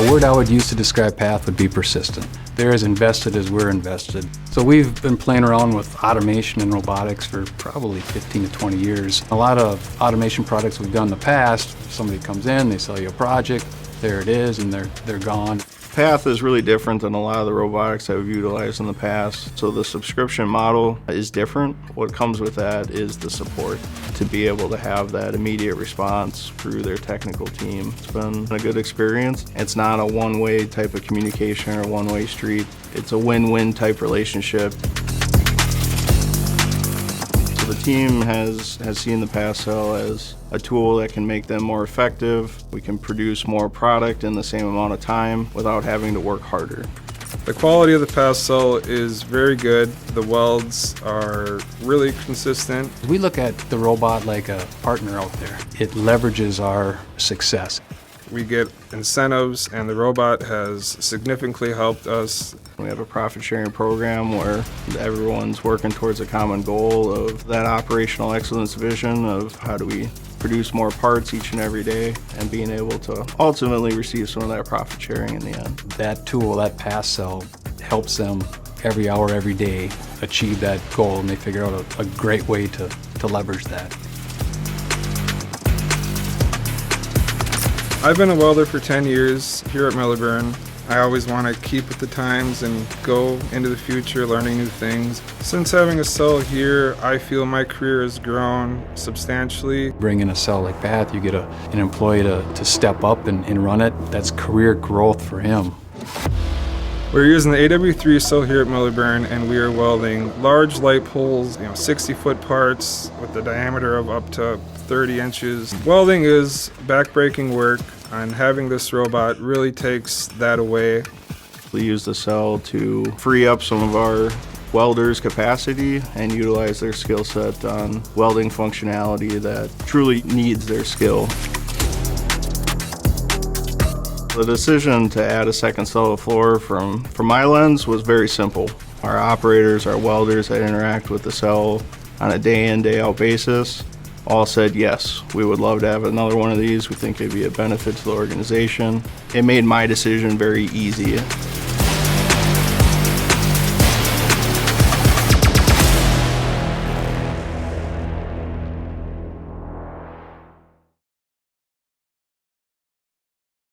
word I would use to describe Path would be persistent. They're as invested as we're invested. So we've been playing around with automation and robotics for probably 15 to 20 years. A lot of automation products we've done in the past, somebody comes in, they sell you a project, there it is, and they're gone. Path is really different than a lot of the robotics that we've utilized in the past. So the subscription model is different. What comes with that is the support, to be able to have that immediate response through their technical team. It's been a good experience. It's not a one-way type of communication or one-way street. It's a win-win type relationship. The team has seen the Path Cell as a tool that can make them more effective. We can produce more product in the same amount of time without having to work harder. The quality of the Path Cell is very good. The welds are really consistent. We look at the robot like a partner out there. It leverages our success. We get incentives, and the robot has significantly helped us. We have a profit-sharing program where everyone's working towards a common goal of that operational excellence vision of how do we produce more parts each and every day, and being able to ultimately receive some of that profit sharing in the end. That tool, that Path Cell, helps them every hour, every day achieve that goal, and they figure out a great way to leverage that. I've been a welder for 10 years here at Millerbernd. I always want to keep with the times and go into the future learning new things. Since having a cell here, I feel my career has grown substantially. Bring in a cell like Path, you get an employee to step up and run it. That's career growth for him. We're using the AW3 cell here at Millerbernd, and we are welding large light poles, 60-foot parts with a diameter of up to 30 inches. Welding is back-breaking work, and having this robot really takes that away. We use the cell to free up some of our welders' capacity and utilize their skill set on welding functionality that truly needs their skill. The decision to add a second cell to the floor from my lens was very simple. Our operators, our welders that interact with the cell on a day in, day out basis all said yes, we would love to have another one of these. We think it'd be a benefit to the organization. It made my decision very easy.